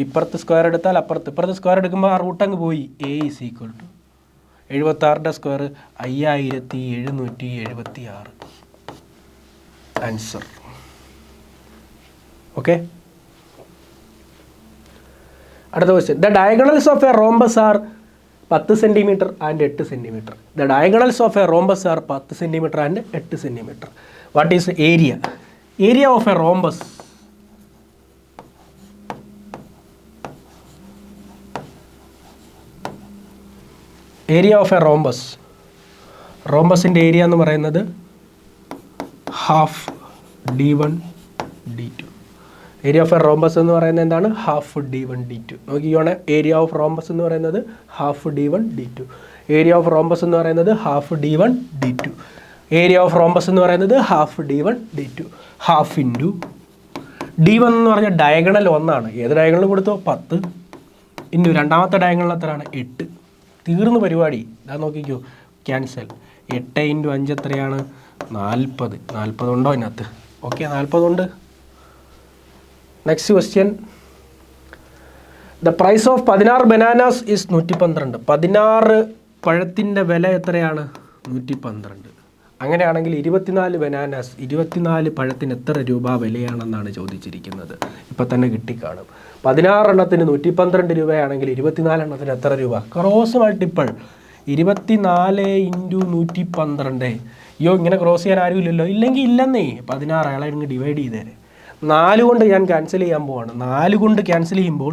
ഇപ്പുറത്ത് സ്ക്വയർ എടുത്താൽ ഇപ്പുറത്ത് സ്ക്വയർ എടുക്കുമ്പോൾ ആ റൂട്ട് അങ്ങ് പോയി. a is equal to 76 square 5776. Answer. Okay, അടുത്ത question. The diagonals of a rhombus are 10 centimetre and 8 centimetre. The diagonals of a rhombus are 10 centimetre and 8 centimetre. What is area of a rhombus? Area of a റോംബസിൻ്റെ area എന്ന് പറയുന്നത് half d1 d2. Area of a rhombus എന്ന് പറയുന്നത് എന്താണ്? Half d1 d2. നോക്കിക്കോണേ, area of rhombus എന്ന് പറയുന്നത് half d1 d2. Area of rhombus എന്ന് പറയുന്നത് half d1 d2. Area of rhombus എന്ന് പറയുന്നത് half d1 d2. Half into d1 എന്ന് പറഞ്ഞാൽ ഡയഗണൽ 1 ആണ്. ഏത് ഡയഗണൽ കൊടുത്തോ? 10 ഇൻറ്റു രണ്ടാമത്തെ ഡയഗണൽ എത്രയാണ്? 8. തീർന്നു പരിപാടി. ഇതാ നോക്കിക്കോ, ക്യാൻസൽ. 8 × 5 എത്രയാണ്? 40. 40 ഉണ്ടോ അതിനകത്ത്? ഓക്കെ, 40 ഉണ്ട്. Next question. The price of 16 bananas is 112. 16 പഴത്തിൻ്റെ വില എത്രയാണ്? 112. അങ്ങനെയാണെങ്കിൽ 24 ബനാനാസ്, 24 പഴത്തിന് എത്ര രൂപ വിലയാണെന്നാണ് ചോദിച്ചിരിക്കുന്നത്. ഇപ്പം തന്നെ കിട്ടിക്കാണും. 16 എണ്ണത്തിന് 112 രൂപയാണെങ്കിൽ 24 എണ്ണത്തിന് എത്ര രൂപ? Cross multiple. 24 × 112. അയ്യോ, ഇങ്ങനെ ക്രോസ് ചെയ്യാൻ ആരും ഇല്ലല്ലോ. ഇല്ലെങ്കിൽ ഇല്ലെന്നേ. 16 അയാളെ ഇങ്ങ് ഡിവൈഡ് ചെയ്തേരെ. 4 കൊണ്ട് ഞാൻ ക്യാൻസൽ ചെയ്യാൻ പോവാണ്. 4 കൊണ്ട് ക്യാൻസൽ ചെയ്യുമ്പോൾ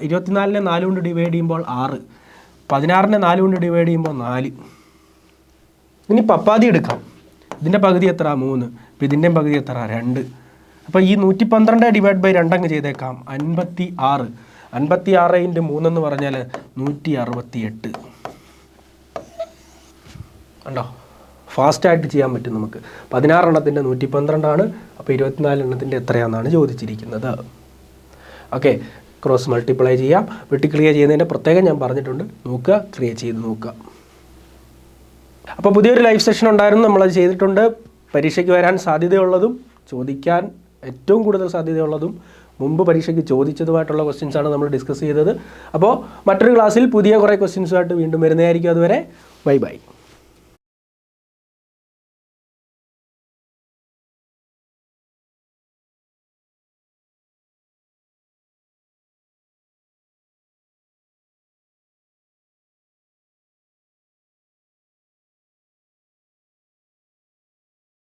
24നെ 4 കൊണ്ട് ഡിവൈഡ് ചെയ്യുമ്പോൾ 6. 16നെ 4 കൊണ്ട് ഡിവൈഡ് ചെയ്യുമ്പോൾ 4. ഇനി പപ്പാതി എടുക്കാം. ഇതിൻ്റെ പകുതി എത്ര? 3. അപ്പോൾ ഇതിൻ്റെയും പകുതി എത്ര? 2. അപ്പോൾ ഈ 112/2 അങ്ങ് ചെയ്തേക്കാം. 56. 56 × 3 എന്ന് പറഞ്ഞാൽ 168. ഉണ്ടോ? ഫാസ്റ്റായിട്ട് ചെയ്യാൻ പറ്റും നമുക്ക്. 16 എണ്ണത്തിൻ്റെ 112 ആണ്. അപ്പോൾ 24 എണ്ണത്തിൻ്റെ എത്രയാണെന്നാണ് ചോദിച്ചിരിക്കുന്നത്. ഓക്കെ, ക്രോസ് മൾട്ടിപ്ലൈ ചെയ്യാം. വെട്ടിക്ലിയർ ചെയ്യുന്നതിൻ്റെ പ്രത്യേകം ഞാൻ പറഞ്ഞിട്ടുണ്ട്. നോക്കുക, ക്രിയേറ്റ് ചെയ്ത് നോക്കുക. അപ്പോൾ പുതിയൊരു ലൈവ് സെഷൻ ഉണ്ടായിരുന്നു, നമ്മളത് ചെയ്തിട്ടുണ്ട്. പരീക്ഷയ്ക്ക് വരാൻ സാധ്യതയുള്ളതും ചോദിക്കാൻ ഏറ്റവും കൂടുതൽ സാധ്യതയുള്ളതും മുമ്പ് പരീക്ഷയ്ക്ക് ചോദിച്ചതുമായിട്ടുള്ള ക്വസ്റ്റ്യൻസാണ് നമ്മൾ ഡിസ്കസ് ചെയ്തത്. അപ്പോൾ മറ്റൊരു ക്ലാസ്സിൽ പുതിയ കുറേ ക്വസ്റ്റ്യൻസുമായിട്ട് വീണ്ടും വരുന്നതായിരിക്കും. അതുവരെ ബൈ ബൈ.